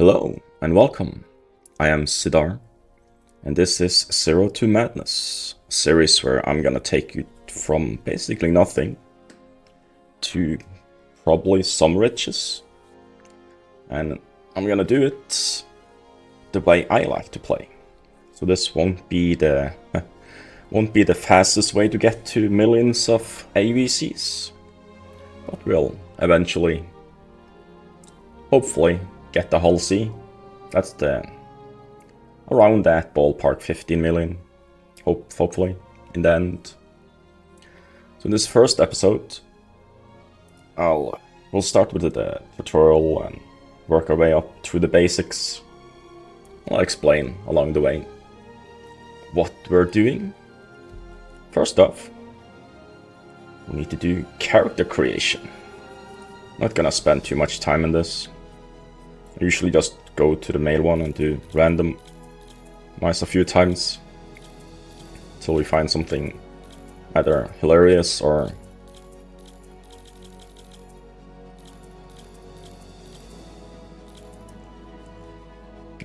Hello and welcome. I am Sidar, and this is Zero to Madness, a series where I'm gonna take you from basically nothing to probably some riches, and I'm gonna do it the way I like to play. So this won't be the fastest way to get to millions of AVCs, but we'll eventually, hopefully, get the hull C. That's around that ballpark, 15 million, hopefully, in the end. So in this first episode, we'll start with the tutorial and work our way up through the basics. I'll explain along the way what we're doing. First off, we need to do character creation. Not gonna spend too much time on this. I usually just go to the mail one and do randomize a few times until we find something either hilarious or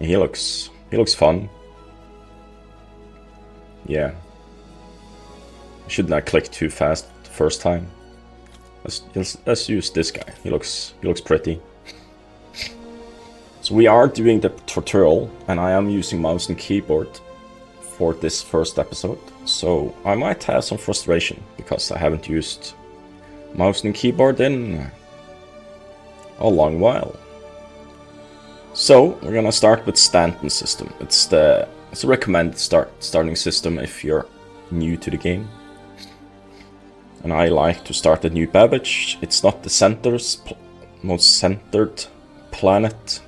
he looks fun. Yeah. I should not click too fast the first time. Let's use this guy. He looks pretty. So we are doing the tutorial, and I am using mouse and keyboard for this first episode. So I might have some frustration because I haven't used mouse and keyboard in a long while. So we're gonna start with Stanton system. It's a recommended starting system if you're new to the game. And I like to start at New Babbage. It's not the most centered planet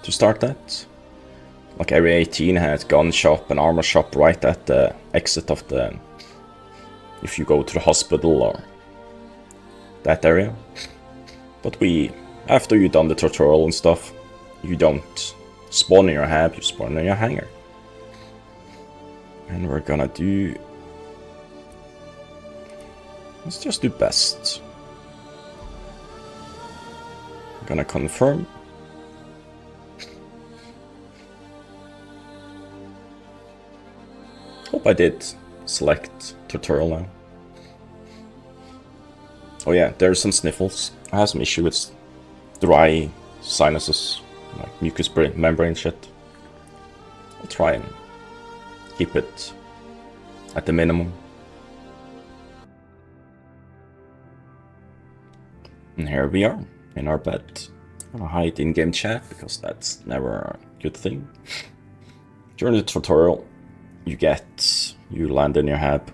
to start at. Like Area 18 has gun shop and armor shop right at the exit of if you go to the hospital or that area. But after you've done the tutorial and stuff, you don't spawn in your hab, you spawn in your hangar. And we're gonna let's just do best. I'm gonna confirm. Hope I did select tutorial now. Oh yeah, there's some sniffles. I have some issue with dry sinuses, like mucous membrane shit. I'll try and keep it at the minimum. And here we are, in our bed. I'm gonna hide in-game chat, because that's never a good thing. During the tutorial, you land in your hab.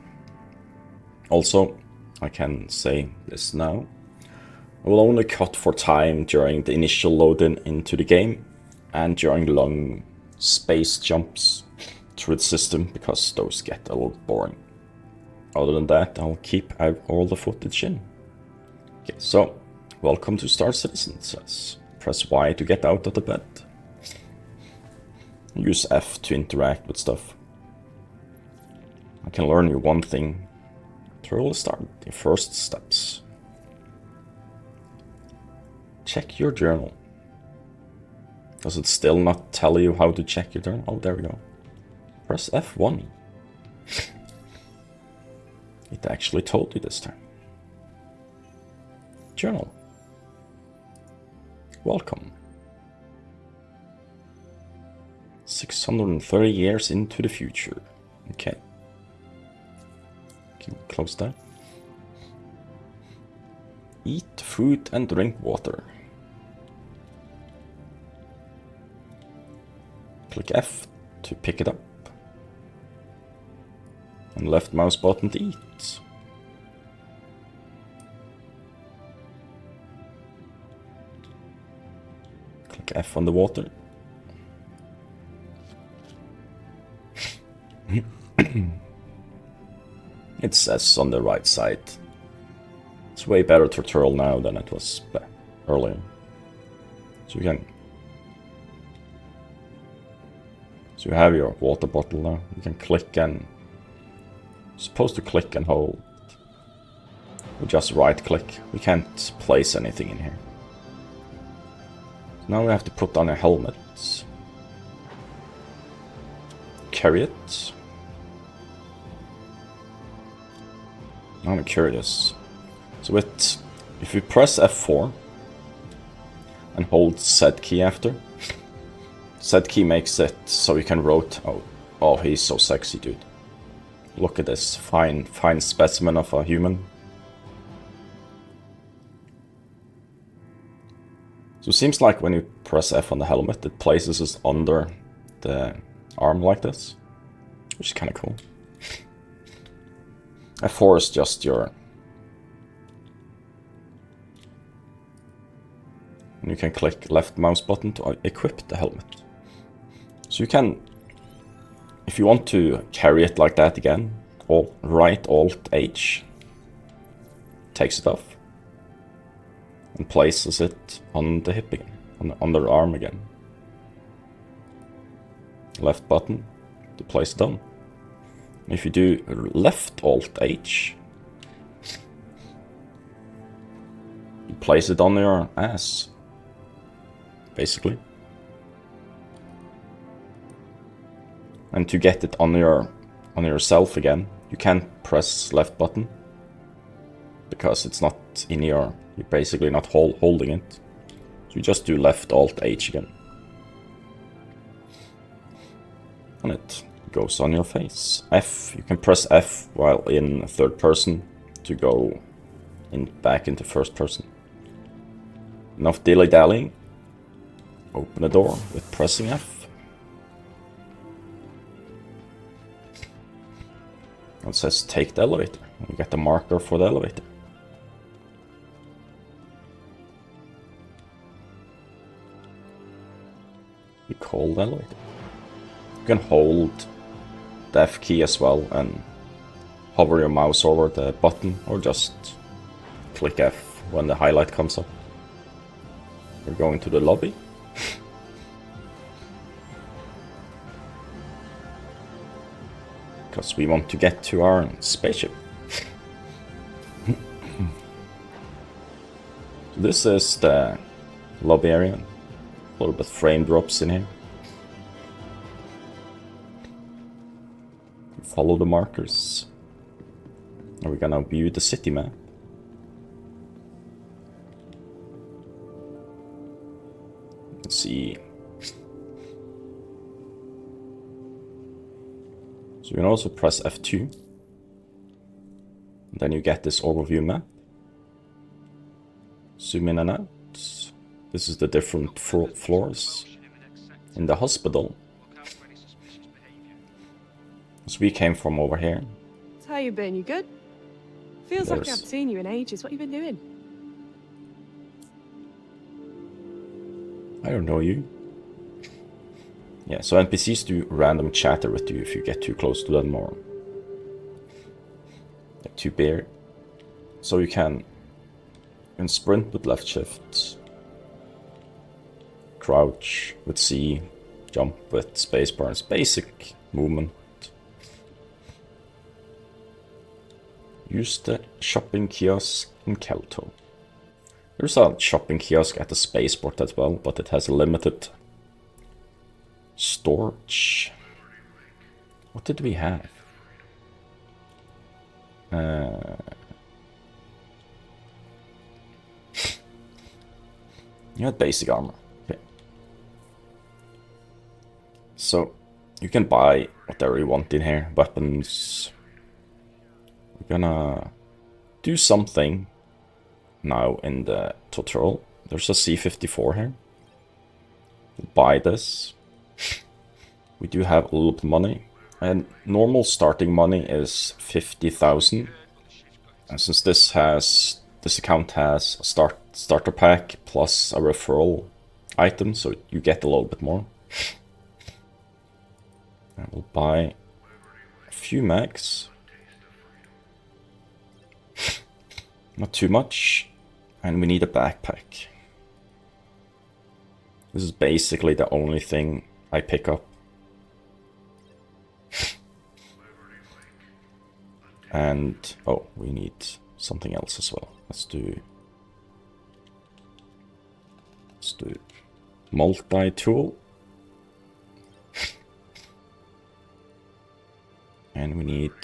Also, I can say this now. I will only cut for time during the initial load-in into the game, and during long space jumps through the system, because those get a little boring. Other than that, I'll keep all the footage in. Okay, so welcome to Star Citizen. It says press Y to get out of the bed. Use F to interact with stuff. I can learn you one thing. Tutorial start. The first steps. Check your journal. Does it still not tell you how to check your journal? Oh, there we go. Press F1. It actually told you this time. Journal. Welcome. 630 years into the future. Okay. Can we close that? Eat food and drink water. Click F to pick it up. And left mouse button to eat. Click F on the water. It says on the right side. It's way better tutorial now than it was earlier. So you have your water bottle now. You can click and you're supposed to click and hold. We just right click. We can't place anything in here. So now we have to put on a helmet. it. Carry it. I'm curious. So if you press F4 and hold Z key after, Z key makes it so you can rotate. Oh, he's so sexy, dude. Look at this fine specimen of a human. So it seems like when you press F on the helmet, it places us under the arm like this, which is kind of cool. F4 is just your... And you can click left mouse button to equip the helmet. So you can, if you want to carry it like that again, right Alt H takes it off and places it on the hip again, on the arm again. Left button to place it on. If you do left Alt H, you place it on your ass, basically. And to get it on yourself again, you can't press left button because it's not in your... You're basically not holding it. So you just do left Alt H again. And it goes on your face. F, you can press F while in third person to go back into first person. Enough dilly-dallying. Open the door with pressing F. It says take the elevator. You get the marker for the elevator. You call the elevator. You can hold the F key as well and hover your mouse over the button, or just click F when the highlight comes up. We're going to the lobby. Because we want to get to our spaceship. This is the lobby area. A little bit frame drops in here. Follow the markers. And we're gonna view the city map. Let's see. So you can also press F2. And then you get this overview map. Zoom in and out. This is the different floors in the hospital. So we came from over here. How you been? You good? Feels like I haven't seen you in ages. What you been doing? I don't know you. Yeah, so NPCs do random chatter with you if you get too close to them or get too bare. So you can sprint with left shift, crouch with C, jump with spacebar. It's basic movement. Use the shopping kiosk in Kelto. There's a shopping kiosk at the spaceport as well, but it has a limited storage. What did we have? You had basic armor. Okay. So you can buy whatever you want in here. Weapons. We're gonna do something now in the tutorial. There's a C-54 here. We'll buy this. We do have a little bit of money. And normal starting money is 50,000. And since this account has a starter pack plus a referral item, so you get a little bit more. And we'll buy a few mags. Not too much. And we need a backpack. This is basically the only thing I pick up. And, oh, we need something else as well. Let's do multi-tool. need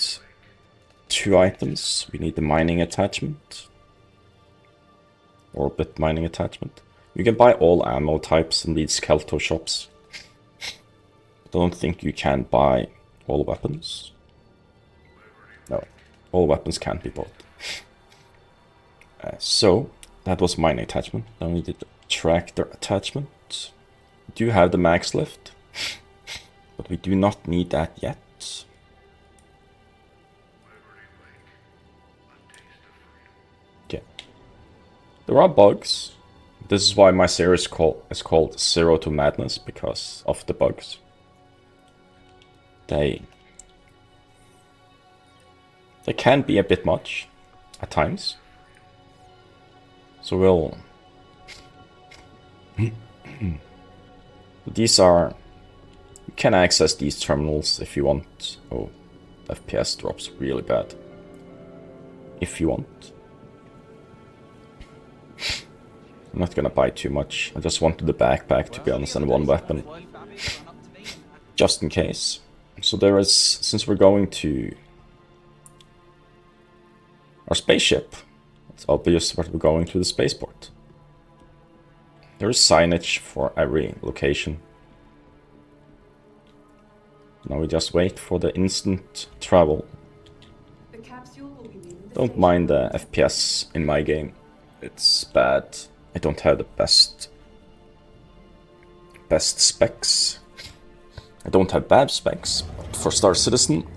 2 items. We need the mining attachment. Orbit mining attachment. You can buy all ammo types in these Kelto shops. I don't think you can buy all weapons. No, all weapons can't be bought. So, that was mining attachment. Now we need the tractor attachment. We do have the max lift, but we do not need that yet. Okay. There are bugs. This is why my series is called Zero to Madness, because of the bugs. They can be a bit much at times. So we'll... These are... You can access these terminals if you want. Oh, FPS drops really bad. If you want. I'm not gonna buy too much. I just wanted the backpack, to be honest, and 1 weapon. Just in case. So there is... Since we're going to... our spaceship, it's obvious that we're going to the spaceport. There is signage for every location. Now we just wait for the instant travel. Don't mind the FPS in my game. It's bad. I don't have the best specs. I don't have bad specs, but for Star Citizen,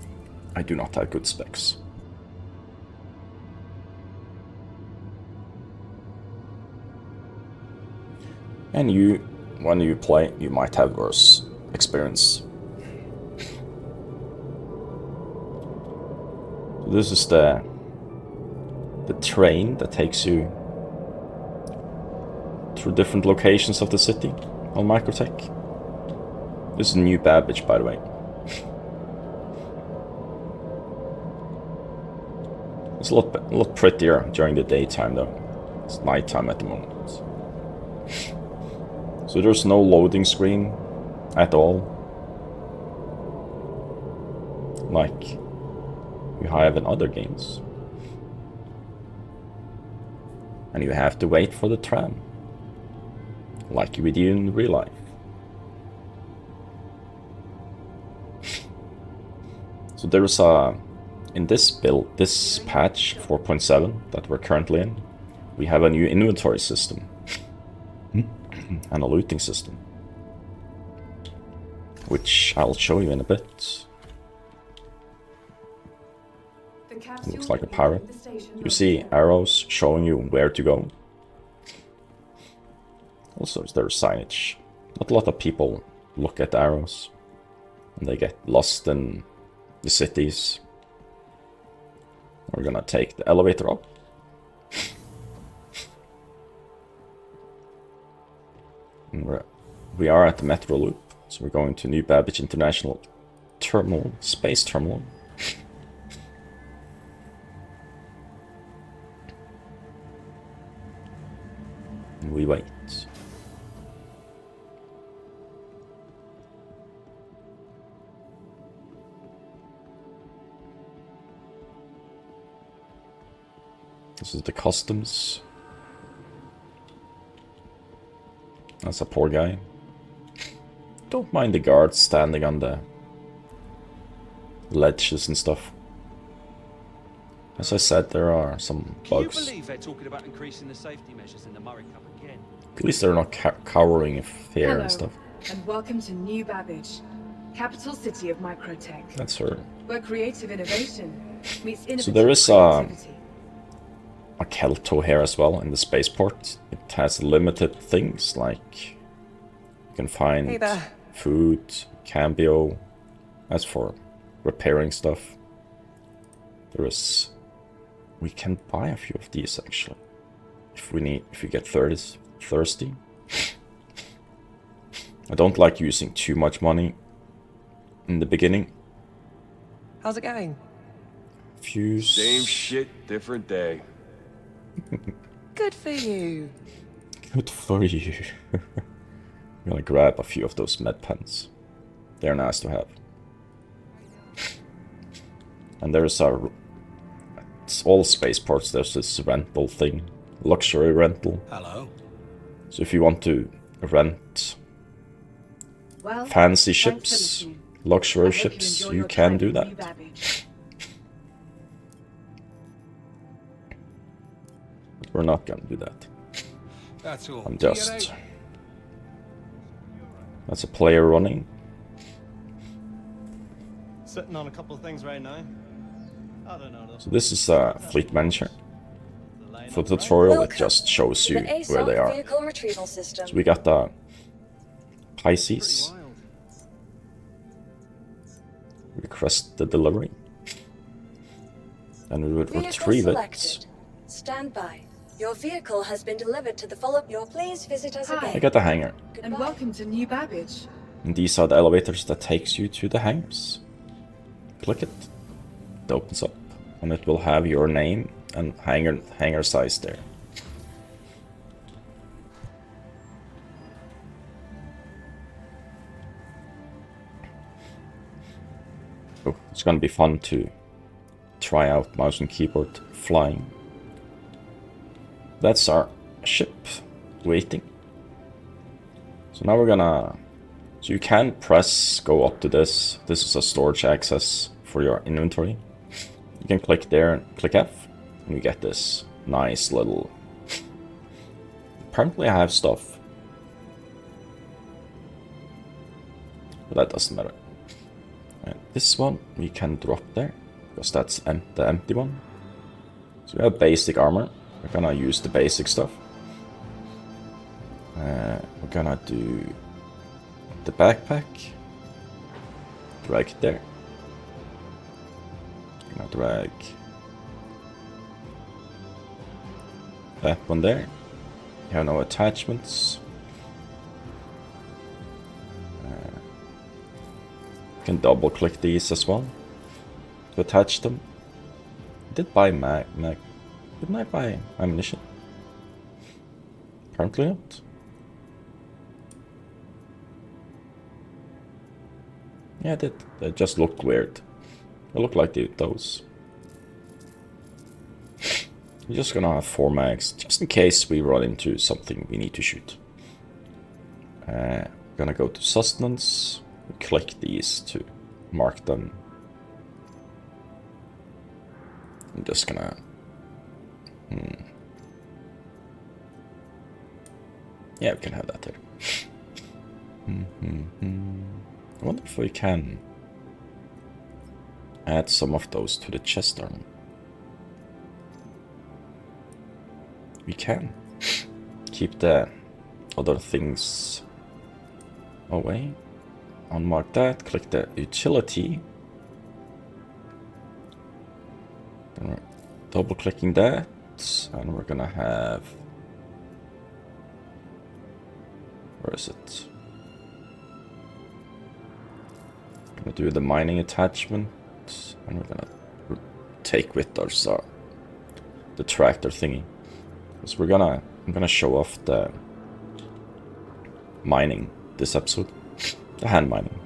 I do not have good specs. And you, when you play, you might have worse experience. This is the train that takes you through different locations of the city on Microtech. This is New Babbage, by the way. It's a lot prettier during the daytime though. It's nighttime at the moment. So there's no loading screen at all, like you have in other games. And you have to wait for the tram, like you would do in real life. So there's in this build, this patch 4.7 that we're currently in, we have a new inventory system. And a looting system, which I'll show you in a bit. It looks like a pirate. You see arrows showing you where to go. Also, there's signage. Not a lot of people look at the arrows, and they get lost in the cities. We're gonna take the elevator up. We are at the metro loop, so we're going to New Babbage International Terminal, Space Terminal. And we wait. This is the customs. That's a poor guy. Don't mind the guards standing on the ledges and stuff. As I said, there are some bugs. Can you believe they're talking about increasing the safety measures in the Murray Cup again? At least they're not cowering in fear. Hello, and stuff. and welcome to New Babbage, capital city of Microtech. That's her. Where creative innovation meets innovative So there is creativity. a Kelto here as well in the spaceport. It has limited things like you can find food, cambio. As for repairing stuff, we can buy a few of these actually if you get thirsty. I don't like using too much money in the beginning. How's it going? Fuse. Same shit, different day. Good for you. Good for you. I'm gonna grab a few of those med pens. They're nice to have. And there's it's all spaceports, there's this rental thing, luxury rental. Hello. So if you want to rent Well, fancy thanks for ships, listening. luxury I hope you ships, enjoy you your can time do in that. New Babbage. But we're not gonna do that. That's all. I'm See you just... later. That's a player running. Sitting on a couple of things right now. I don't know. So this is a fleet manager. The line For up the right. tutorial, it Welcome just shows you the where they ASOC are. vehicle retrieval system. So we got the Pretty Pisces. wild. Request the delivery. And we would Vehicle retrieve selected. it. Stand by. Your vehicle has been delivered to the follow-up. Please visit us Hi. again. I got the hangar. Goodbye. And welcome to New Babbage. And these are the elevators that takes you to the hangars. Click it. It opens up. And it will have your name and hangar size there. Oh, it's gonna be fun to try out mouse and keyboard flying. That's our ship waiting. So now we're gonna... So you can go up to this. This is a storage access for your inventory. You can click there and click F, and you get this nice little... Apparently I have stuff. But that doesn't matter. And this one we can drop there, because that's the empty one. So we have basic armor. We're gonna use the basic stuff. We're gonna do the backpack. Drag it there. Gonna drag that one there. You have no attachments. You can double click these as well to attach them. I did buy mag. Didn't I buy ammunition? Apparently not. Yeah, I did. They just look weird. They look like those. We're just gonna have 4 mags, just in case we run into something we need to shoot. We're gonna go to sustenance. Click these to mark them. I'm just gonna... Yeah, we can have that there. I wonder if we can add some of those to the chest armor. We can. Keep the other things away. Unmark that, click the utility. Then we're double clicking that, and we're gonna have... Where is it? Gonna do the mining attachment, and we're gonna take with us the tractor thingy. Because I'm gonna show off the mining this episode. The hand mining.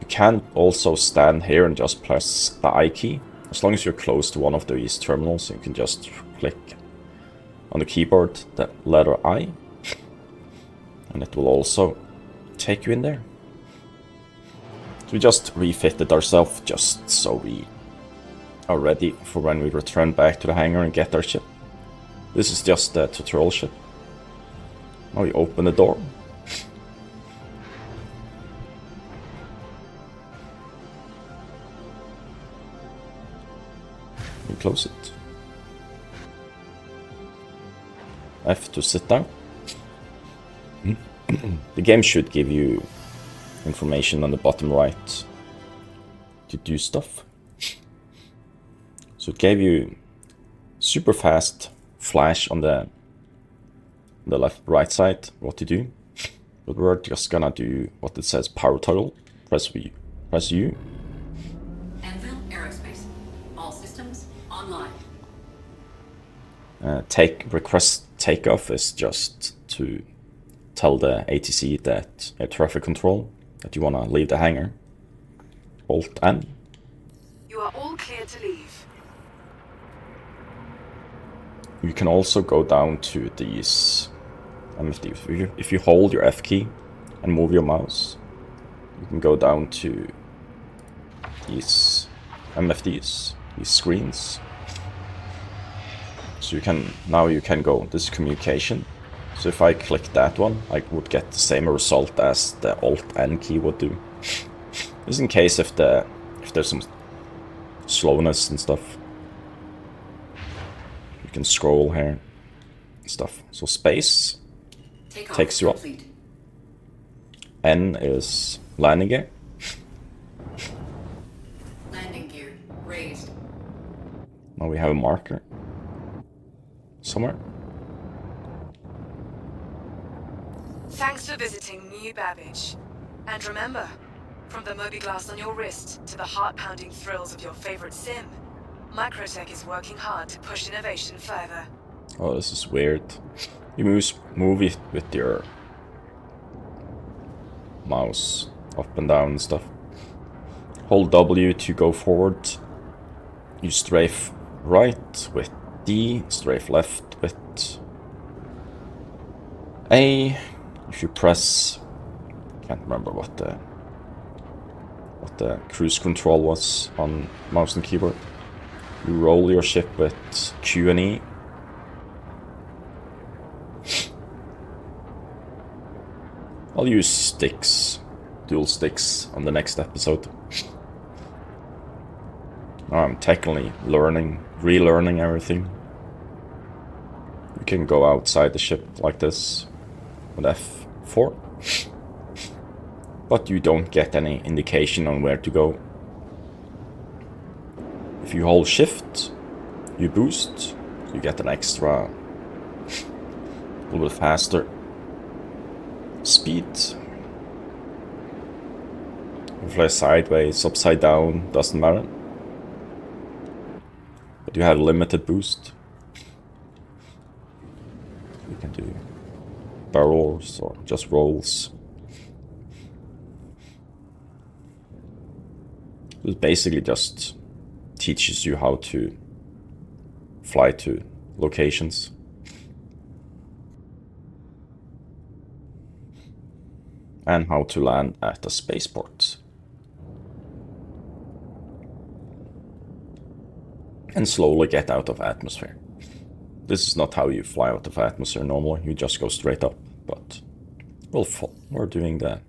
You can also stand here and just press the I key. As long as you're close to one of these terminals, you can just click on the keyboard the letter I, and it will also take you in there. So we just refitted ourselves just so we are ready for when we return back to the hangar and get our ship. This is just the tutorial ship. Now we open the door. We close it. F to sit down. The game should give you information on the bottom right to do stuff. So it gave you super fast flash on the right side what to do. But we're just gonna do what it says, power toggle. Press U. Anvil Aerospace. All systems online. Request takeoff is just to tell the ATC that traffic control that you wanna leave the hangar. Alt N. You are all clear to leave. You can also go down to these MFDs. If you hold your F key and move your mouse, you can go down to these MFDs, these screens. So now you can go, this is communication. So if I click that one, I would get the same result as the Alt-N key would do. Just in case if there's some slowness and stuff. You can scroll here and stuff. So space Takeoff takes you up. complete. N is landing gear. Landing gear raised. Now we have a marker somewhere. Thanks for visiting New Babbage. And remember, from the Mobi-Glass on your wrist to the heart-pounding thrills of your favorite sim, Microtech is working hard to push innovation further. Oh, this is weird. You move it with your mouse up and down and stuff. Hold W to go forward. You strafe right with D, strafe left with A. If you press, can't remember what the cruise control was on mouse and keyboard. You roll your ship with Q and E. I'll use sticks, dual sticks, on the next episode. Now I'm technically relearning everything. You can go outside the ship like this with F4. But you don't get any indication on where to go. If you hold shift, you boost, so you get an extra, a little bit faster speed. You fly sideways, upside down, doesn't matter. But you have limited boost. You can do barrels or just rolls. It basically just teaches you how to fly to locations. And how to land at a spaceport. And slowly get out of atmosphere. This is not how you fly out of atmosphere normally, you just go straight up, but we're doing the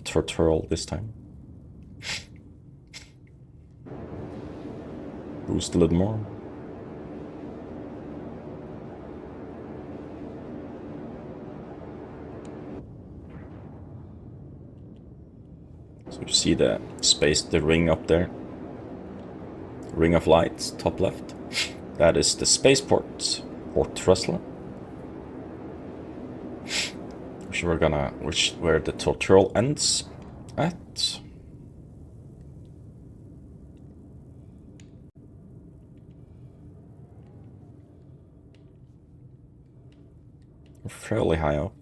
tutorial this time. Boost a little more. So you see the ring up there. Ring of lights, top left. That is the spaceport, port thruster. Where the tutorial ends at. We're fairly high up.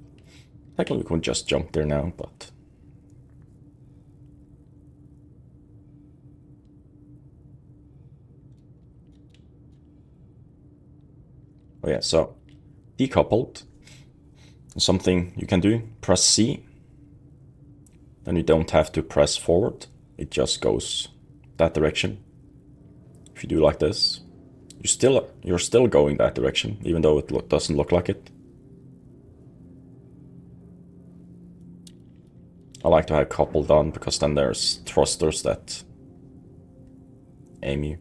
Technically we could just jump there now, but oh yeah, so decoupled. Something you can do, press C. Then you don't have to press forward. It just goes that direction. If you do like this, you're still going that direction, even though it doesn't look like it. I like to have coupled on because then there's thrusters that aim you.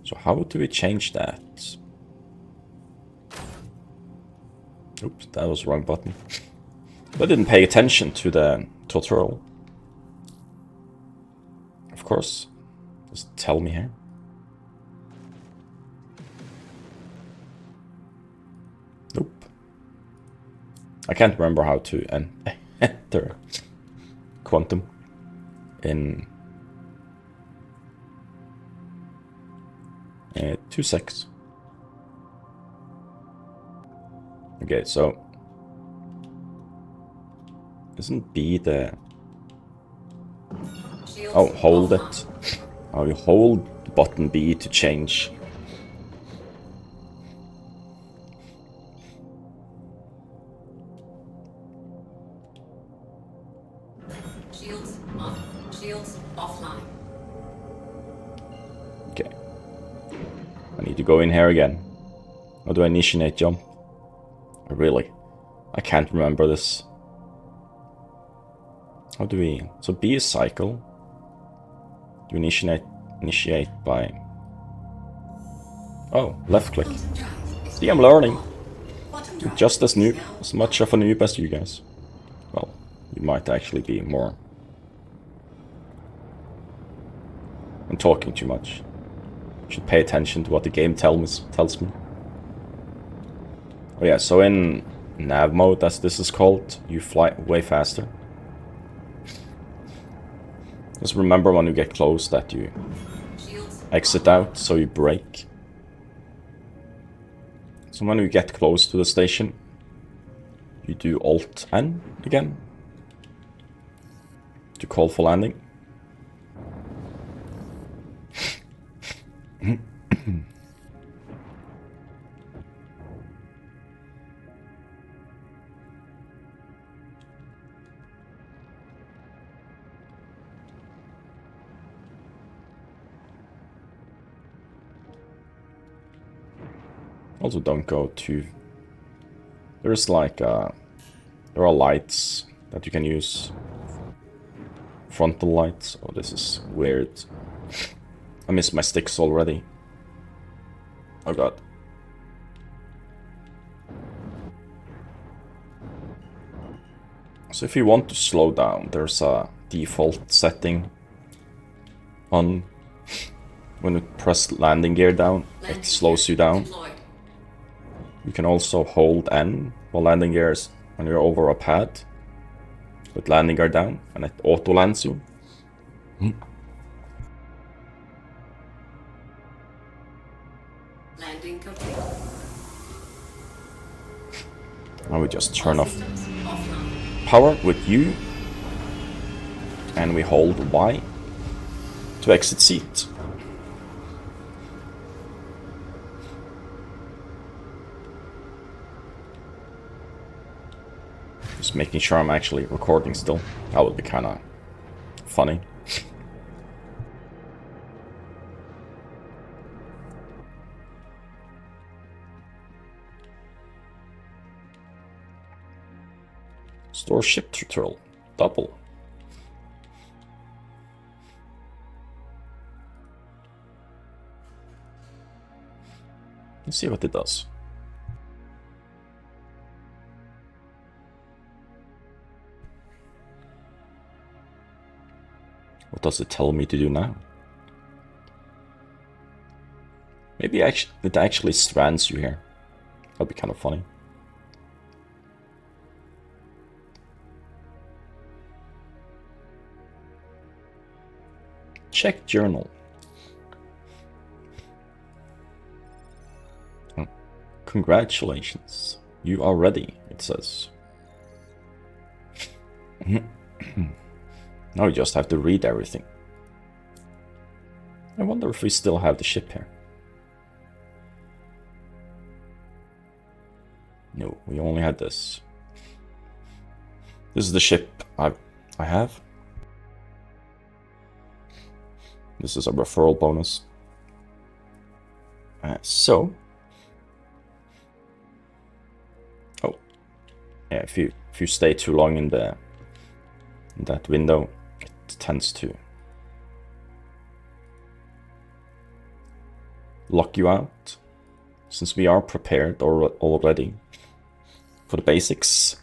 So how do we change that? Oops, that was the wrong button. But I didn't pay attention to the tutorial. Of course, just tell me here. Nope. I can't remember how to enter quantum in 2 seconds. Okay, so Isn't B the... Shields Oh, hold offline. it. Oh, you hold button B to change. Shields on. Shields offline. Okay. I need to go in here again. How do I initiate jump? Really? I can't remember this. How do we... So B is cycle. Do we initiate by... Oh, left click. See, I'm learning. I'm just as noob, as much of a noob as you guys. Well, you might actually be more. I'm talking too much. Should pay attention to what the game tells me. Oh yeah, so in nav mode, as this is called, you fly way faster. Just remember when you get close that you exit out, so you brake. So when you get close to the station, you do Alt-N again to call for landing. Also don't go too... There's like there are lights that you can use. Frontal lights. Oh, this is weird. I miss my sticks already. Oh god. So if you want to slow down, there's a default setting on. When you press landing gear down, it slows you down. You can also hold N while landing gear is when you're over a pad with landing gear down, and it auto lands you. Landing complete. Now we just turn off Systems offline. power with U, and we hold Y to exit seat. Just making sure I'm actually recording still. That would be kind of funny. Store ship tutorial. Double. Let's see what it does. What does it tell me to do now? Maybe it actually strands you here. That'd be kind of funny. Check journal. Oh. Congratulations. You are ready, it says. Now we just have to read everything. I wonder if we still have the ship here. No, we only had this. This is the ship I have. This is a referral bonus. Oh, yeah. If you stay too long in that window, it tends to lock you out. Since we are prepared already for the basics,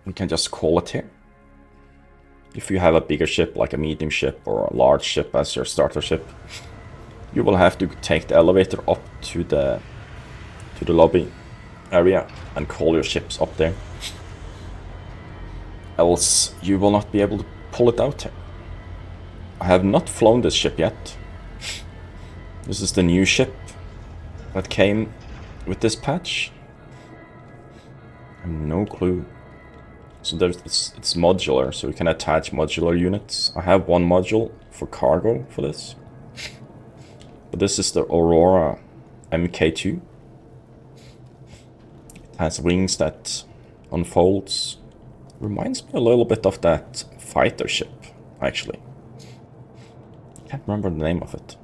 we can just call it here. If you have a bigger ship, like a medium ship or a large ship as your starter ship, you will have to take the elevator up to the lobby area and call your ships up there. Else you will not be able to pull it out here. I have not flown this ship yet. This is the new ship that came with this patch. I have no clue So it's modular, so you can attach modular units. I have one module for cargo for this. But this is the Aurora MK2. It has wings that unfolds. Reminds me a little bit of that fighter ship, actually. Can't remember the name of it.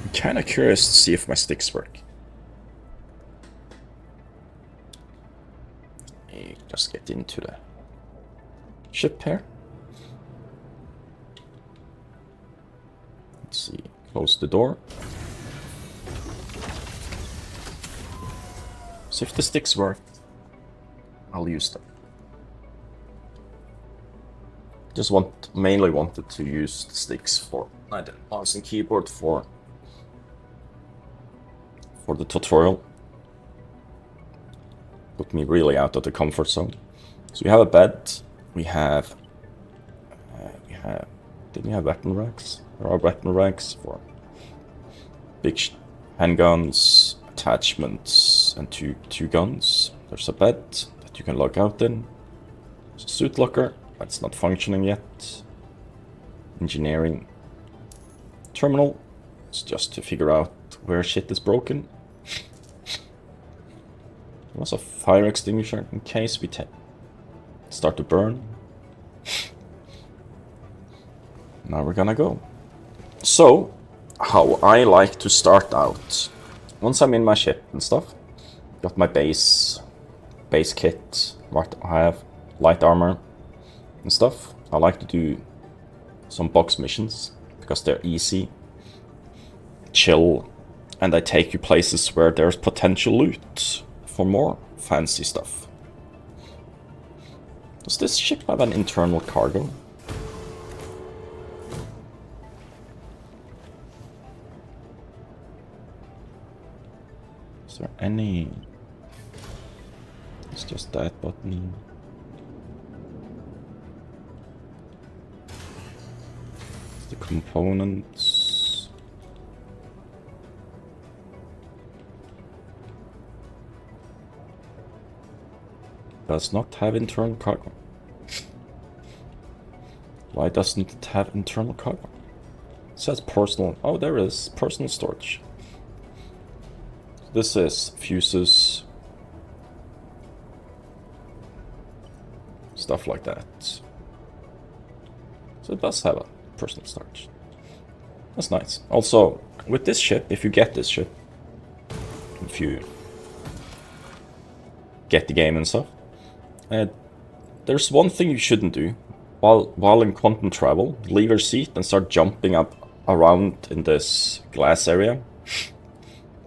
I'm kind of curious to see if my sticks work. Let me just get into the ship here. Let's see, close the door. So if the sticks work, I'll use them. Just mainly wanted to use the sticks for mouse and keyboard for the tutorial. Put me really out of the comfort zone. So we have a bed. We have didn't we have weapon racks? There are weapon racks for big handguns, attachments, and two guns. There's a bed that you can log out in. There's a suit locker that's not functioning yet. Engineering terminal. It's just to figure out where shit is broken. There was a fire extinguisher in case we start to burn. Now we're gonna go. So, how I like to start out. Once I'm in my ship and stuff, got my base kit, I have light armor and stuff. I like to do some box missions because they're easy, chill, and they take you places where there's potential loot for more fancy stuff. Does this ship have an internal cargo? Is there any? It's just that button. It's the components. Does not have internal cargo. Why doesn't it have internal cargo? It says personal. Oh, there is personal storage. This is fuses, stuff like that. So it does have a personal storage. That's nice. Also, with this ship, if you get this ship, if you get the game and stuff, there's one thing you shouldn't do while in quantum travel. Leave your seat and start jumping up around in this glass area.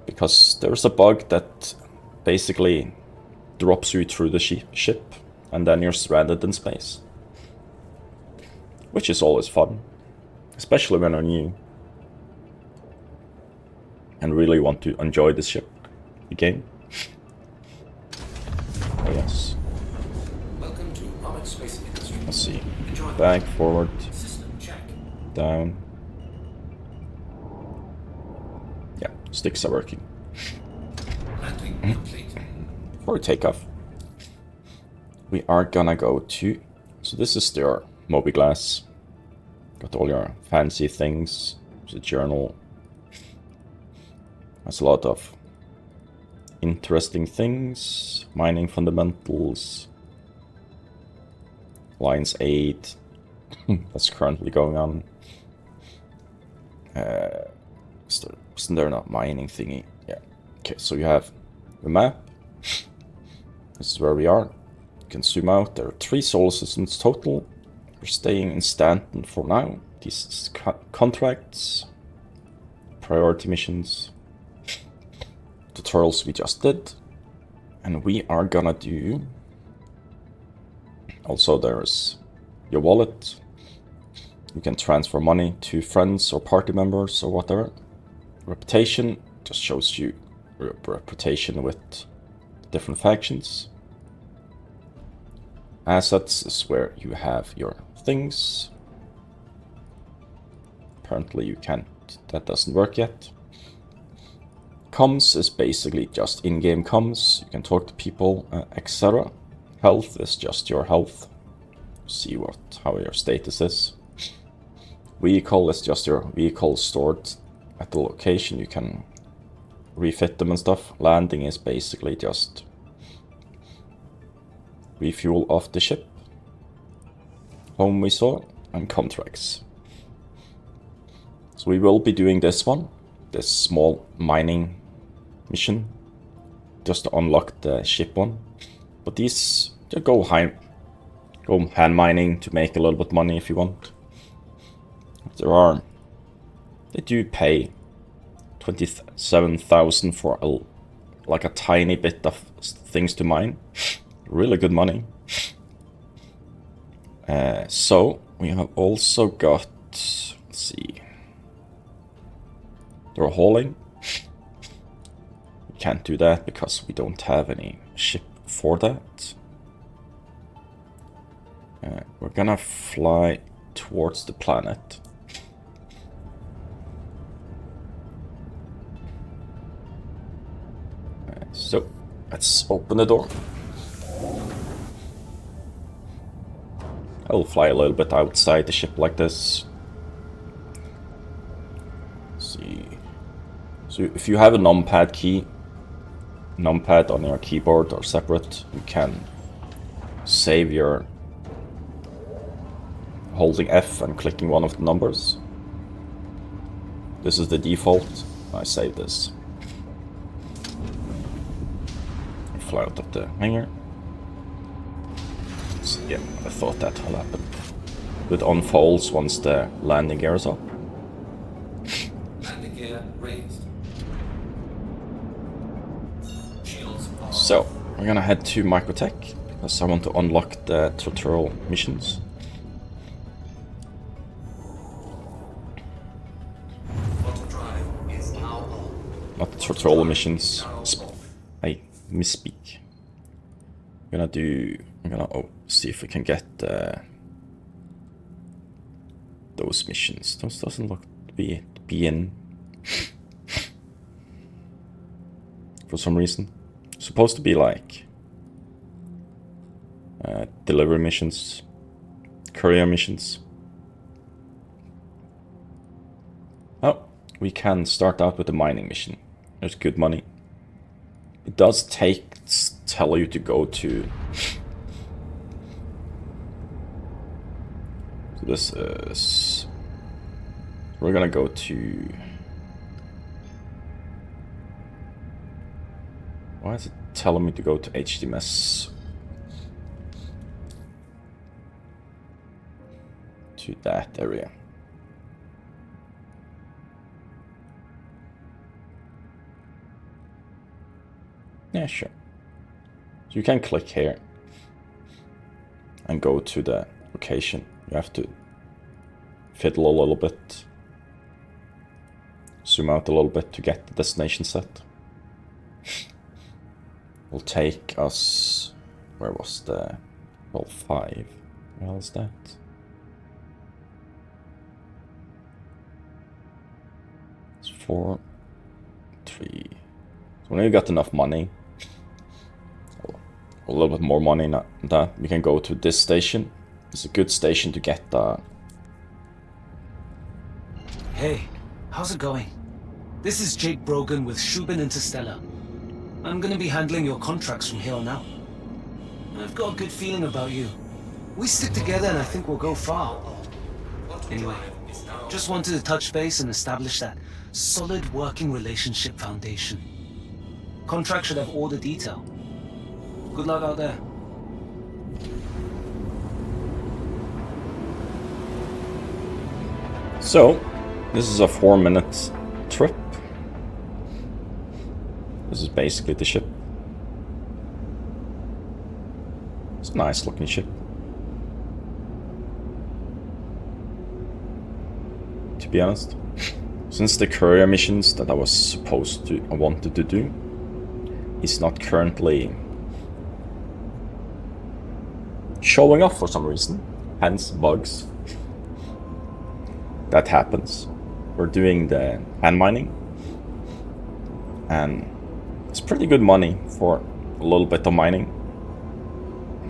Because there's a bug that basically drops you through the ship, and then you're stranded in space. Which is always fun, especially when you're new and really want to enjoy this ship, the game. Oh yes. Welcome to Onyx Space Industry. Let's see. Back, forward, down. Yeah, sticks are working. Landing complete. For takeoff, we are gonna go to. So this is their Moby Glass. Got all your fancy things. There's a journal. Has a lot of interesting things. Mining fundamentals. Lines 8. That's currently going on. Isn't there not mining thingy? Yeah. Okay, so you have the map. This is where we are. You can zoom out. There are 3 solar systems total. We're staying in Stanton for now. These contracts, priority missions, tutorials we just did, and we are gonna do. Also, there's your wallet. You can transfer money to friends or party members or whatever. Reputation just shows you reputation with different factions. Assets is where you have your things. Apparently you can't, that doesn't work yet. comms is basically just in-game comms. You can talk to people, etc. Health is just your health. See how your status is. Vehicle is just your vehicle stored at the location. You can refit them and stuff. Landing is basically just refuel off the ship. Home we saw, and contracts. So we will be doing this one, this small mining mission, just to unlock the ship one. But these, just go hand mining to make a little bit money if you want. They do pay 27,000 for like a tiny bit of things to mine. Really good money. So we have also got, let's see, they're hauling. We can't do that because we don't have any ship for that. We're gonna fly towards the planet. So let's open the door. I'll fly a little bit outside the ship like this. Let's see. So if you have a numpad on your keyboard or separate, you can save your holding F and clicking one of the numbers. This is the default. I save this. Fly out of the hangar. So, yeah, I thought that will happen. It unfolds once the landing gear is up. Landing gear raised. Shields off. So, we're gonna head to Microtech, because I want to unlock the tutorial missions. Auto-drive is now on. Not the tutorial missions. I misspeak. I'm gonna see if we can get those missions. Those doesn't look to be in for some reason. It's supposed to be like delivery missions, courier missions. Oh, we can start out with the mining mission. There's good money. It does tell you to go to. So this is. We're gonna go to. Why is it telling me to go to HDMS? To that area. Yeah, sure. So you can click here and go to the location. You have to fiddle a little bit, zoom out a little bit to get the destination set. Will take us, where was the, well, 5, where was that? It's 4, 3, so when you got enough money, a little bit more money than that, we can go to this station. It's a good station to get Hey, how's it going? This is Jake Brogan with Shubin Interstellar. I'm gonna be handling your contracts from here on out. I've got a good feeling about you. We stick together and I think we'll go far. Anyway, just wanted to touch base and establish that solid working relationship foundation. Contract should have all the detail. Good luck out there. So, this is a 4-minute trip. This is basically the ship. It's a nice looking ship. To be honest. Since the courier missions that I wanted to do is not currently showing off for some reason, hence bugs. That happens. We're doing the hand mining. And it's pretty good money for a little bit of mining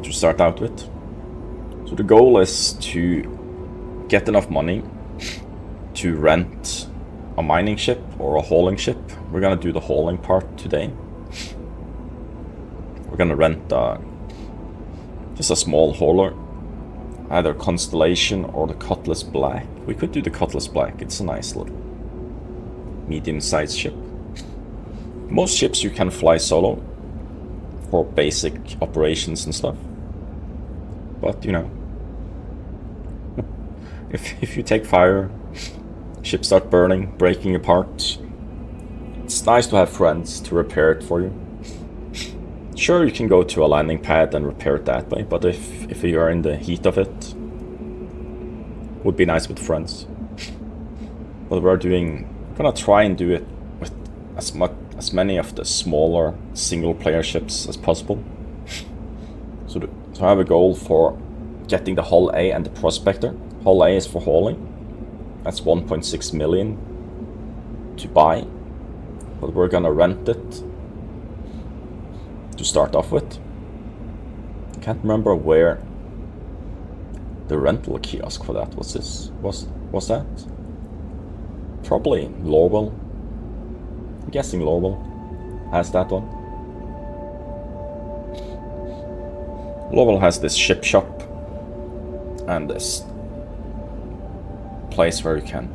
to start out with. So the goal is to get enough money to rent a mining ship or a hauling ship. We're gonna do the hauling part today. We're gonna rent just a small hauler, either Constellation or the Cutlass Black. We could do the Cutlass Black. It's a nice little medium-sized ship. Most ships you can fly solo for basic operations and stuff. But you know, if you take fire, ships start burning, breaking apart, it's nice to have friends to repair it for you. Sure, you can go to a landing pad and repair it that way, but if you are in the heat of it, would be nice with friends. But we're gonna try and do it with as many of the smaller single-player ships as possible. So I have a goal for getting the Hull A and the Prospector. Hull A is for hauling. That's 1.6 million to buy, but we're gonna rent it to start off with. I can't remember where the rental kiosk for that was. Was that? Probably Lorwell. I'm guessing Lorwell has that one. Lorwell has this ship shop and this place where you can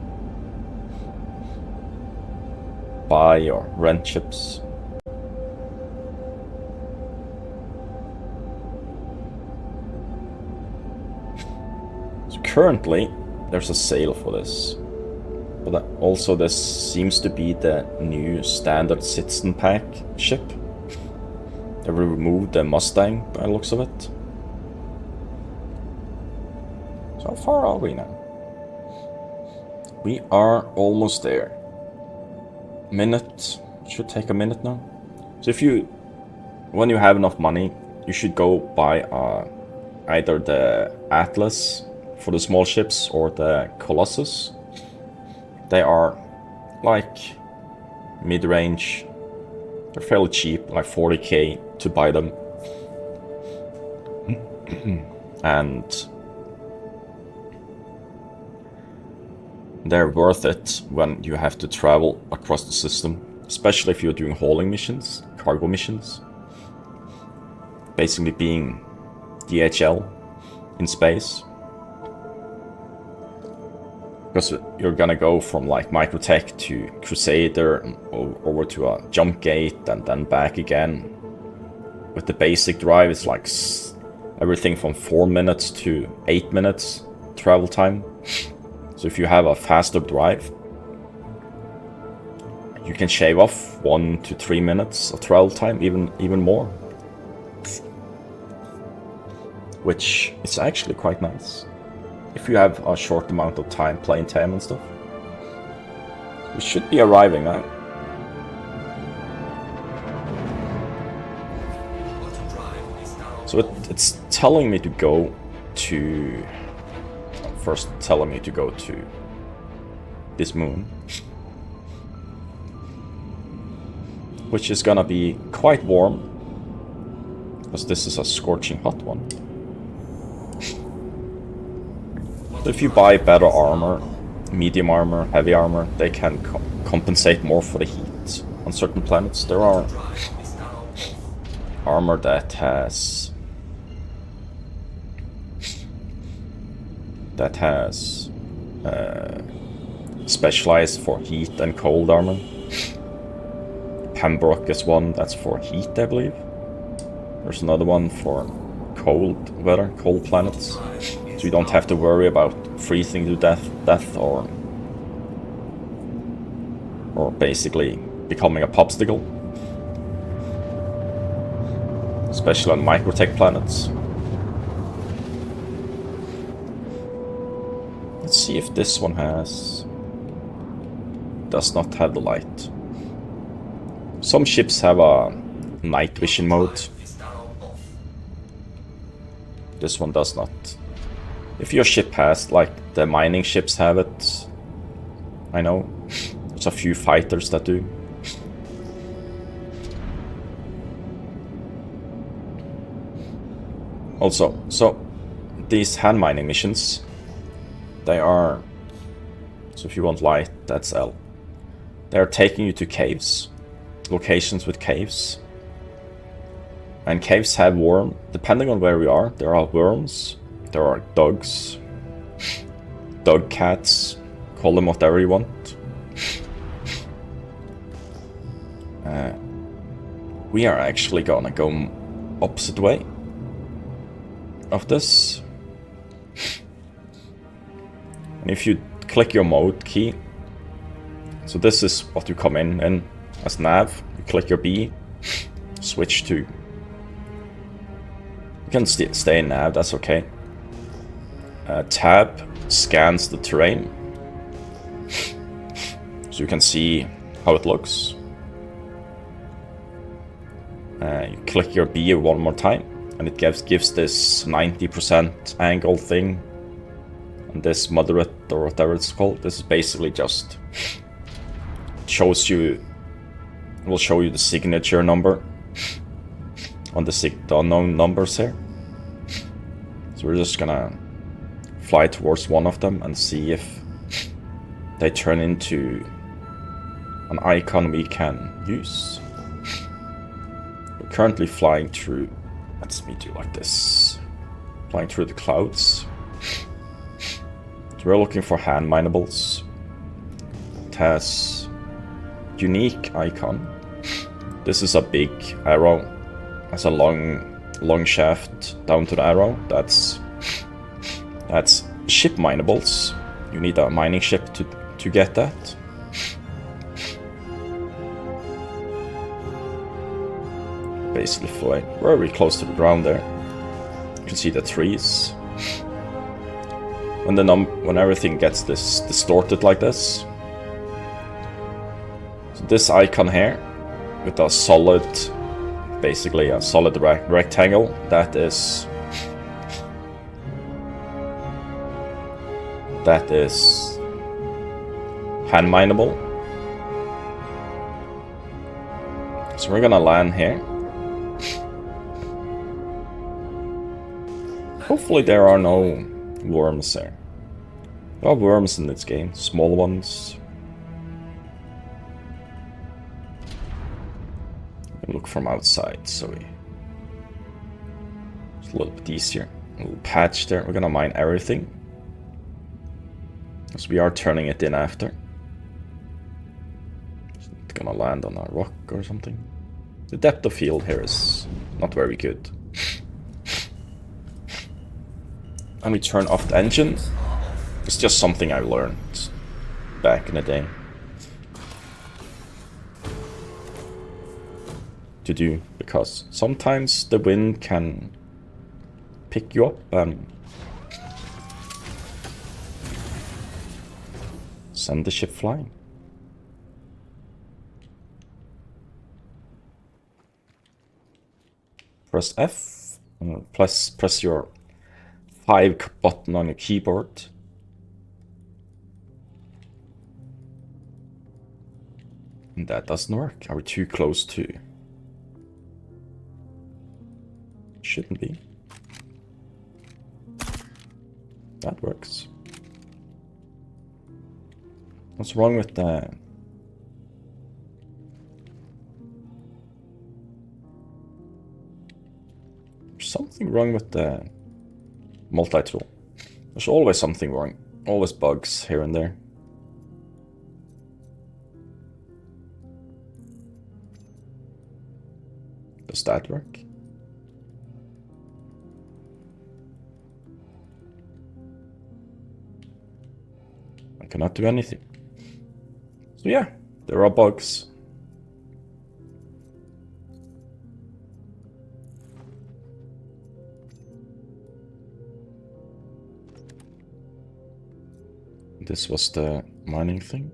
buy or rent ships. So currently there's a sale for this, but also this seems to be the new standard Citizen Pack ship. They removed the Mustang by the looks of it. So how far are we now? We are almost there. Minute, should take a minute now. So when you have enough money, you should go buy either the Atlas for the small ships or the Colossus. They are like mid-range. They're fairly cheap, like 40k to buy them. And they're worth it when you have to travel across the system, especially if you're doing hauling missions, cargo missions. Basically being DHL in space. Because you're gonna go from like Microtech to Crusader over to a jump gate and then back again. With the basic drive, it's like everything from 4 minutes to 8 minutes travel time. So if you have a faster drive, you can shave off 1 to 3 minutes of travel time, even more. Which is actually quite nice. If you have a short amount of time, playing time and stuff. We should be arriving now. So it's telling me to go to... First telling me to go to this moon. Which is gonna be quite warm. Because this is a scorching hot one. So if you buy better armor, medium armor, heavy armor, they can compensate more for the heat. On certain planets there are armor that has specialized for heat and cold armor. Pembroke is one that's for heat, I believe. There's another one for cold weather, cold planets. So you don't have to worry about freezing to death or basically becoming a popsicle. Especially on Microtech planets. Let's see if this one does not have the light. Some ships have a night vision mode. This one does not. If your ship has, like the mining ships have it, I know, there's a few fighters that do. Also, so these hand mining missions, they are, so if you want light, that's L. They are taking you to caves, locations with caves. And caves have worm, depending on where we are, there are worms, there are dogs, dog cats, call them whatever you want. We are actually gonna go opposite way of this. And if you click your mode key, so this is what you come in as nav, you click your B, switch to, you can stay in nav, that's okay. Tab scans the terrain, so you can see how it looks. You click your B one more time, and it gives this 90% angle thing, and this moderate or whatever it's called. This is basically just shows you, it will show you the signature number on the unknown numbers here. So we're just gonna fly towards one of them and see if they turn into an icon we can use. We're currently flying through, let's me do like this, flying through the clouds. So we're looking for hand minables. It has unique icon. This is a big arrow, has a long shaft down to the arrow. That's ship minables. You need a mining ship to get that. Basically flying very close to the ground there. You can see the trees. When everything gets this distorted like this, so this icon here with a solid, basically a solid rectangle, that is hand mineable. So we're gonna land here. Hopefully there are no worms there. There are worms in this game, small ones. Look from outside, so it's a little bit easier. A little patch there. We're gonna mine everything, so we are turning it in after. It's gonna land on a rock or something. The depth of field here is not very good. And we turn off the engine. It's just something I learned back in the day to do, because sometimes the wind can pick you up and send the ship flying. Press F, press your 5 button on your keyboard. And that doesn't work. Are we too close to? Shouldn't be. That works. What's wrong with the... There's something wrong with the multi-tool. There's always something wrong. Always bugs here and there. Does that work? I cannot do anything. So yeah, there are bugs. This was the mining thing.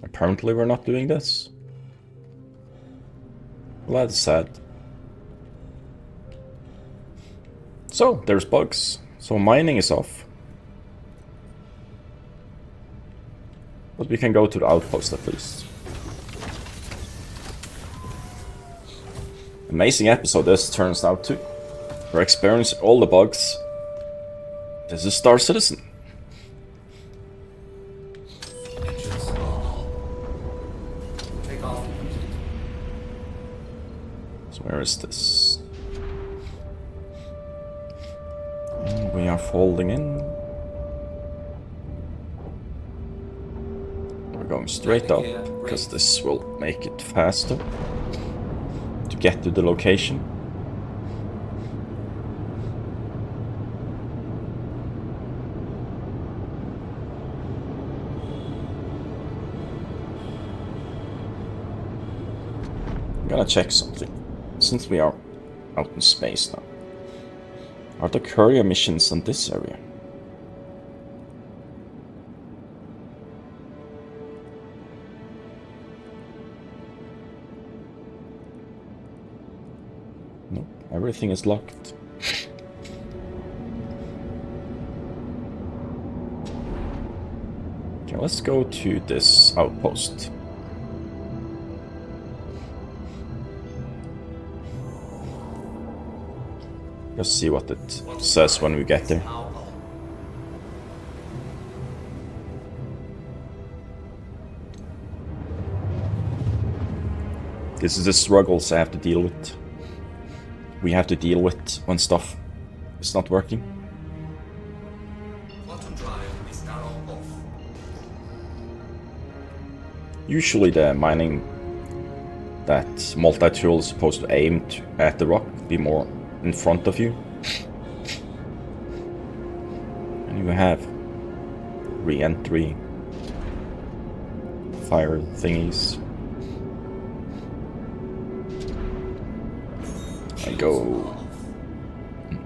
Apparently we're not doing this. Well, that's sad. So, there's bugs. So mining is off. But we can go to the outpost at least. Amazing episode this turns out to. We're experiencing all the bugs. This is Star Citizen. Engines are on. Takeoff complete. So where is this? And we are folding in. We're going straight up, because this will make it faster to get to the location. I'm gonna check something, since we are out in space now. Are there courier missions in this area? Nope, everything is locked. Okay, let's go to this outpost. Let's see what it says when we get there. This is the struggles I have to deal with. We have to deal with when stuff is not working. Quantum drive is now off. Usually the mining that multi-tool is supposed to aim at the rock be more in front of you. And you have re-entry fire thingies. I go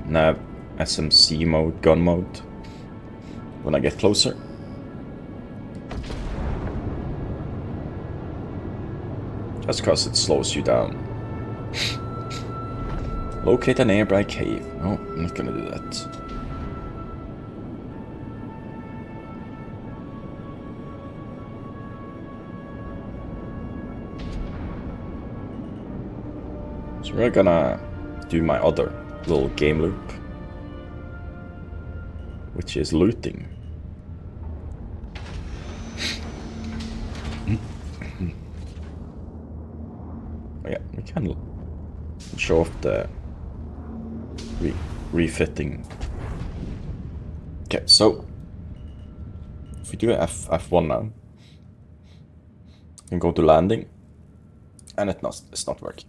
nav SMC mode, gun mode when I get closer. Just because it slows you down. Locate an nearby cave. No, I'm not gonna do that. So we're gonna do my other little game loop, which is looting. Oh yeah, we can show off the refitting. Okay, so if we do F1 now, we can go to landing, and it's not working.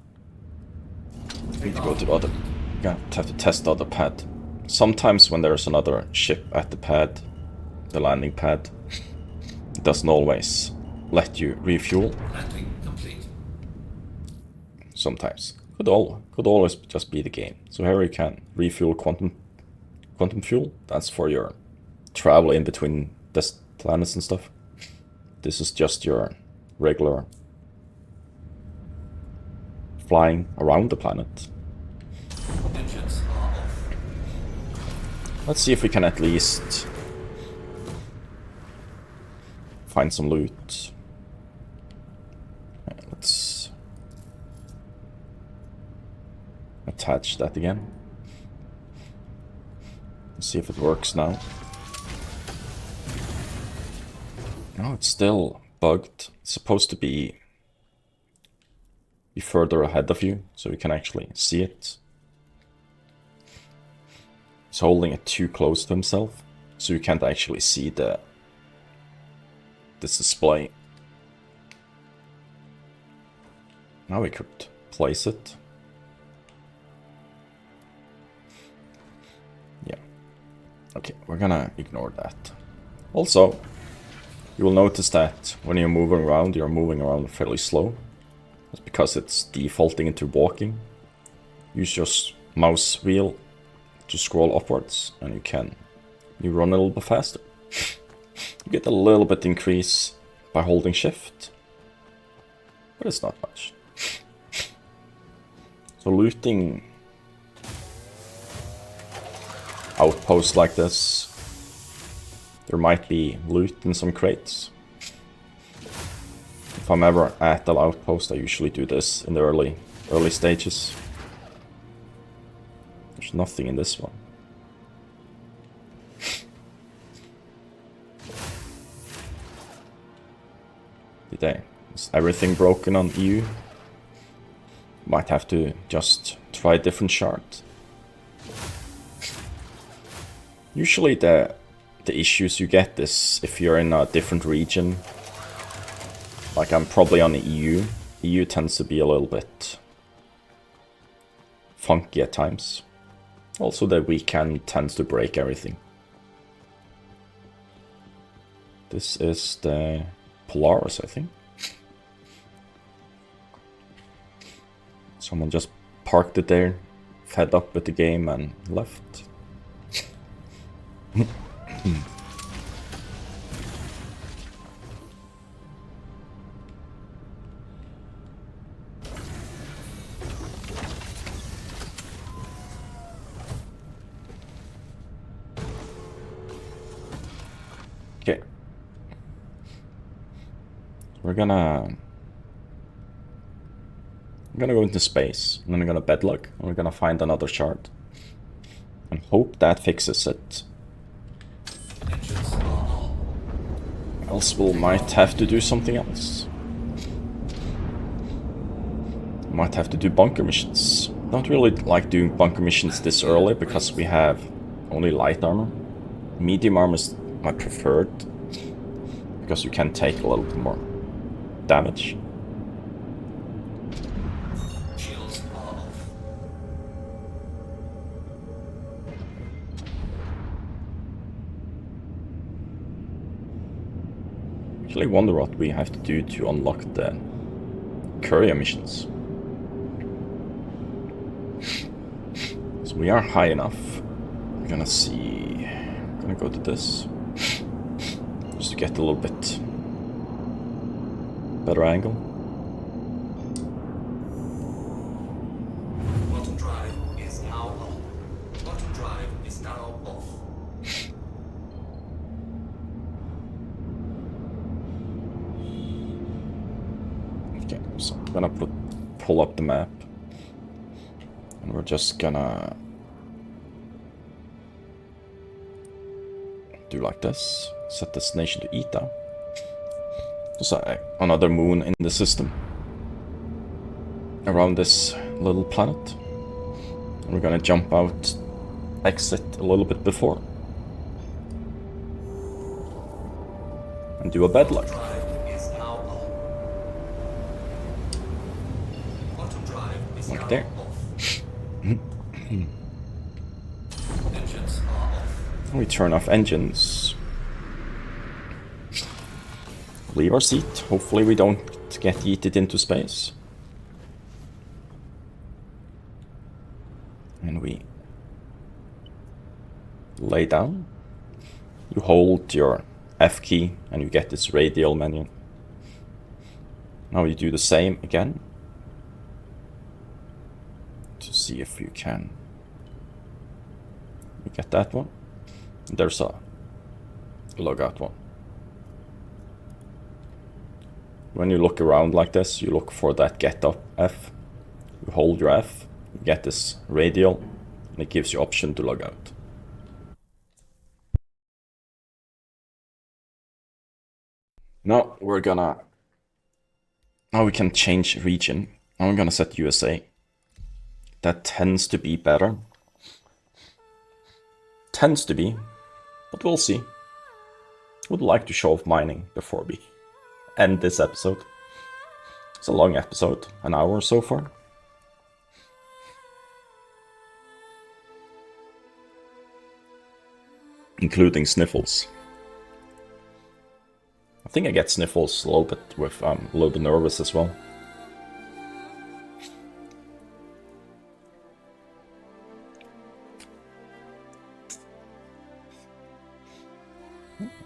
We need to go to the other. We're gonna have to test the other pad. Sometimes when there's another ship at the pad, the landing pad, it doesn't always let you refuel. Landing complete. Sometimes. Could always just be the game. So here you can refuel quantum fuel. That's for your travel in between planets and stuff. This is just your regular flying around the planet. Engines are off. Let's see if we can at least find some loot. Let's attach that again. Let's see if it works now. No, it's still bugged. It's supposed to be further ahead of you, so you can actually see it. He's holding it too close to himself, so you can't actually see this display. Now we could place it. Yeah. Okay, we're gonna ignore that. Also, you will notice that when you're moving around fairly slow. That's because it's defaulting into walking. Use your mouse wheel to scroll upwards, and you run a little bit faster. You get a little bit increase by holding shift, but it's not much. So looting outposts like this, there might be loot in some crates. If I'm ever at the outpost, I usually do this in the early stages. There's nothing in this one. Is everything broken on EU? Might have to just try a different chart. Usually the issues you get is if you're in a different region. Like I'm probably on the EU. EU tends to be a little bit funky at times. Also the weekend tends to break everything. This is the Polaris, I think. Someone just parked it there, fed up with the game and left. Okay. We're gonna go into space, and then we're gonna bedlock, and we're gonna find another shard. And hope that fixes it. Else we might have to do something else. Might have to do bunker missions. Don't really like doing bunker missions this early, because we have only light armor. Medium armor is my preferred, because you can take a little bit more damage. I wonder what we have to do to unlock the courier missions. So we are high enough. We're gonna see. I'm gonna go to this just to get a little bit better angle. Bottom drive is now on. Bottom drive is now off. Okay, so I'm gonna pull up the map, and we're just gonna do like this. Set destination to Eta. There's another moon in the system around this little planet. And we're gonna jump out, exit a little bit before, and do a bedlock. Like there. We turn off engines. Leave our seat. Hopefully we don't get yeeted into space. And we lay down. You hold your F key and you get this radial menu. Now you do the same again to see if you can get that one. There's a logout one. When you look around like this, you look for that get up F. You hold your F, you get this radial, and it gives you option to log out. Now we can change region. Now I'm gonna set USA. That tends to be better. Tends to be, but we'll see. Would like to show off mining before we end this episode. It's a long episode, an hour so far. Including sniffles. I think I get sniffles a little bit with a little bit nervous as well.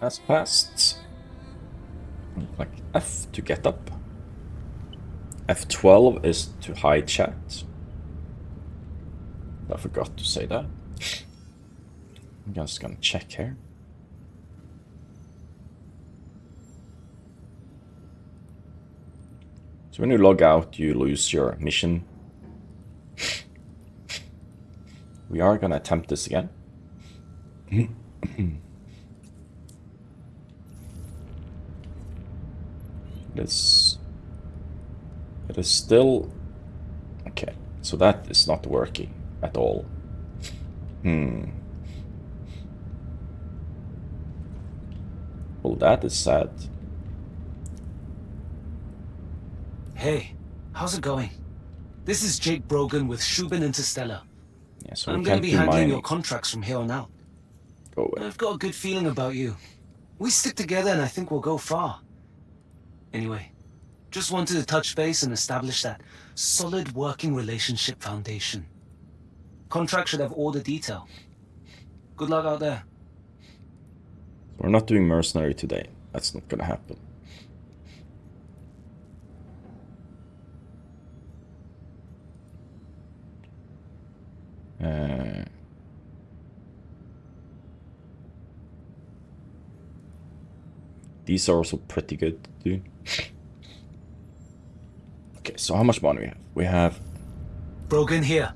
As passed. Like F to get up. F12 is to hide chat. I forgot to say that. I'm just gonna check here. So when you log out, you lose your mission. we are gonna attempt this again. It is still okay. So that is not working at all. Well, that is sad. Hey, how's it going? This is Jake Brogan with Shubin Interstellar. Yeah, so I'm we gonna can't be do handling mining. your contracts from here on out. Go away. I've got a good feeling about you. We stick together and I think we'll go far. Anyway, just wanted to touch base and establish that solid working relationship foundation. Contract should have all the detail. Good luck out there. We're not doing mercenary today. That's not gonna happen. These are also pretty good to do. Okay, so how much money we have? We have... Brogan here.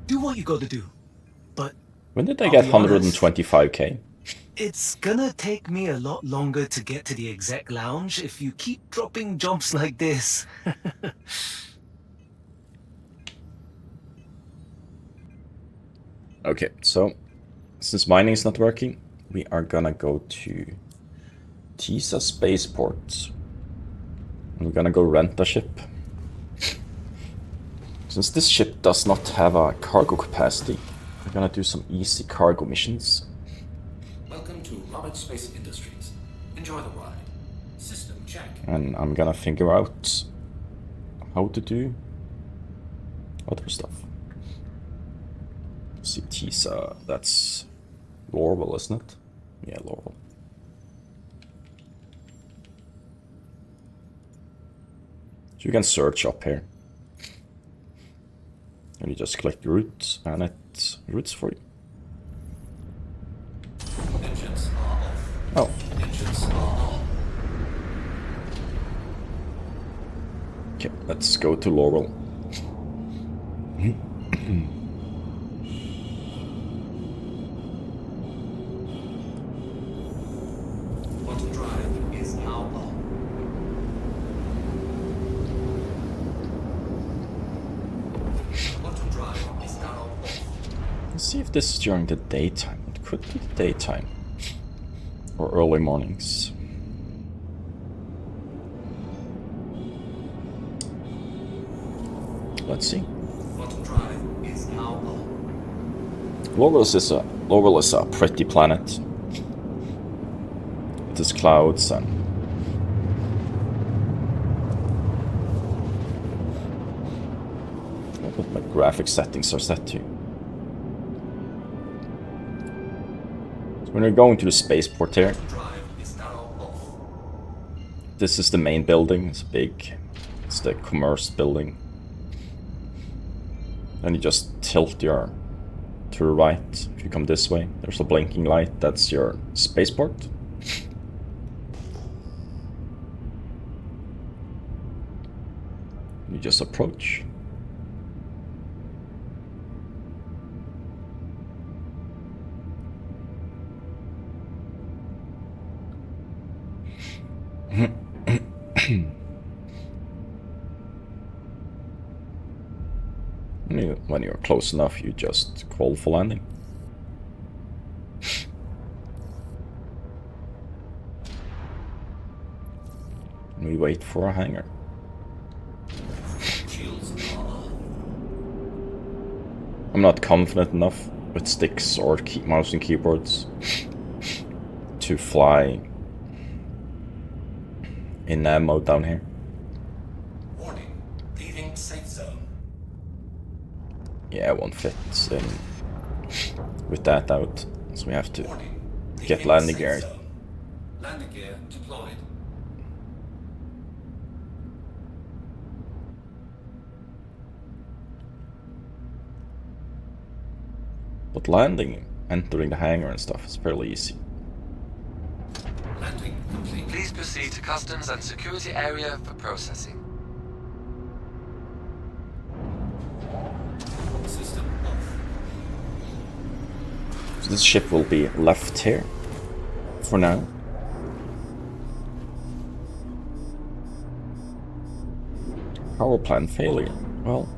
Do what you gotta do. But when did I get 125k? It's gonna take me a lot longer to get to the exec lounge if you keep dropping jumps like this. Okay, so since mining is not working, we are gonna go to Tisa Spaceport. And we're gonna go rent a ship. Since this ship does not have a cargo capacity, we're gonna do some easy cargo missions. Welcome to Robert Space Industries. Enjoy the ride. System check. And I'm gonna figure out how to do other stuff. See, Tisa, that's Laurel, isn't it? Yeah, Laurel. So you can search up here. And you just click route, and it routes for you. Engines are off. Oh. Engines are on. Okay, let's go to Laurel. Quantum drive is now on. Quantum drive is now off. Let's see if this is during the daytime. It could be the daytime. Or early mornings. Let's see. Quantum drive is now on. Laurel is a pretty planet. It has clouds and what my graphic settings are set to. So when we're going to the spaceport here, this is the main building. It's big. It's the commerce building. And you just tilt your to the right. If you come this way, there's a blinking light. That's your spaceport. You just approach. When you're close enough, you just call for landing. And we wait for a hangar. I'm not confident enough with sticks or mouse and keyboards to fly in nav mode down here. Warning, leaving safe zone. Yeah, it won't fit in with that out, so we have to get landing gear. Landing gear deployed. But landing, entering the hangar and stuff is fairly easy. Landing complete. Please proceed to customs and security area for processing. System off. So this ship will be left here for now. Power plant failure. Well,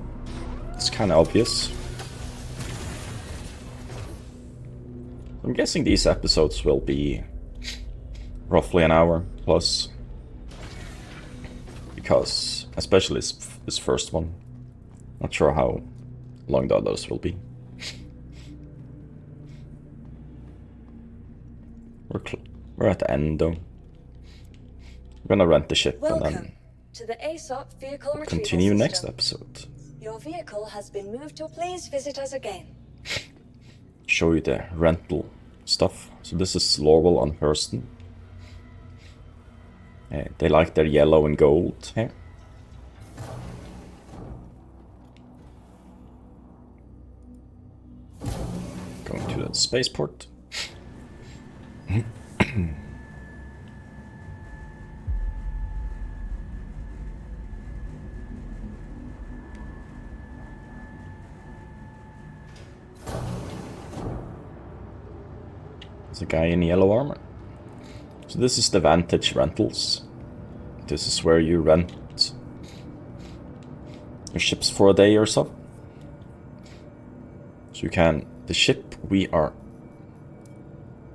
it's kind of obvious. I'm guessing these episodes will be roughly an hour plus. Because, especially this first one, not sure how long the others will be. We're at the end though. We're gonna rent the ship and then to the ASOP vehicle retrieval continue system. next episode. Your vehicle has been moved to please visit us again. Show you the rental stuff. So this is Laurel on Hurston. They like their yellow and gold here. Going to the spaceport. There's a guy in yellow armor. So this is the Vantage Rentals. This is where you rent your ships for a day or so. So you can... The ship we are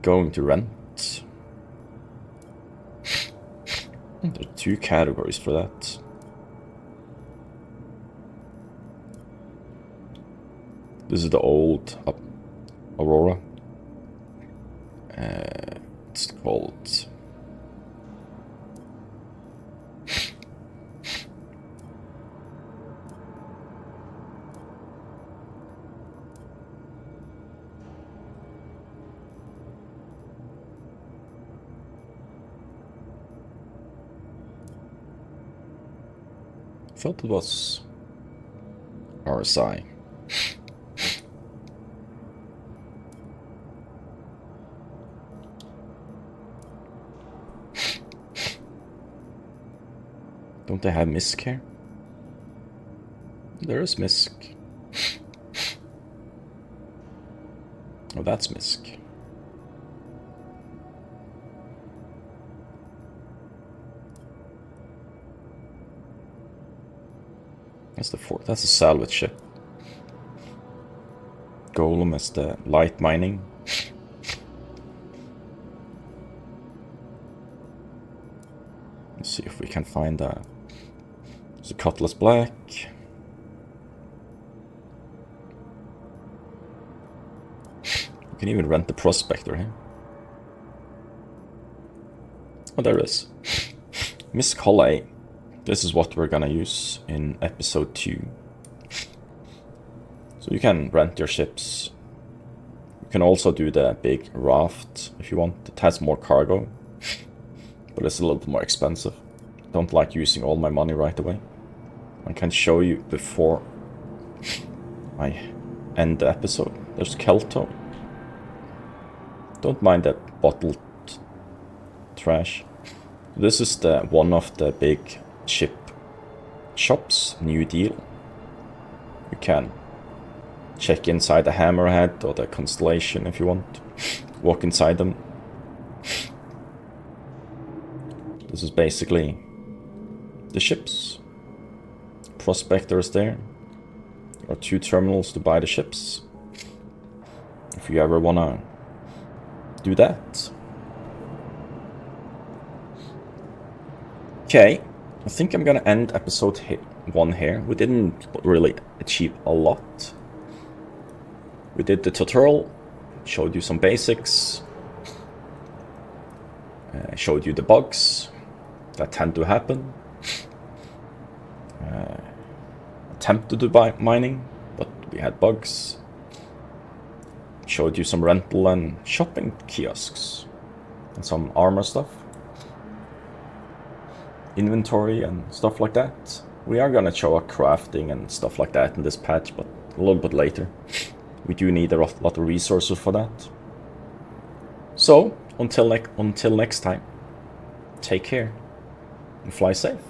going to rent... There are 2 categories for that. This is the old Aurora. It's called... I thought it was RSI. Don't they have MISC here? There is MISC. Oh, that's MISC. That's the fort. That's a salvage ship. Golem is the light mining. Let's see if we can find a... There's a Cutlass Black. You can even rent the Prospector here. Oh, there is. Miss Colley. This is what we're gonna use in episode 2. So you can rent your ships. You can also do the big raft if you want. It has more cargo, but it's a little bit more expensive. Don't like using all my money right away. I can show you before I end the episode. There's Kelto. Don't mind that bottled trash. This is the one of the big ship shops, New Deal. You can check inside the Hammerhead or the Constellation if you want. Walk inside them. This is basically the ships. Prospector is there. There are 2 terminals to buy the ships. If you ever wanna do that. Okay, I think I'm gonna end episode 1 here. We didn't really achieve a lot. We did the tutorial, showed you some basics, showed you the bugs that tend to happen. Attempted to buy mining, but we had bugs. Showed you some rental and shopping kiosks and some armor stuff. Inventory and stuff like that. We are gonna show a crafting and stuff like that in this patch, but a little bit later. We do need a lot of resources for that. So, until next time, take care and fly safe.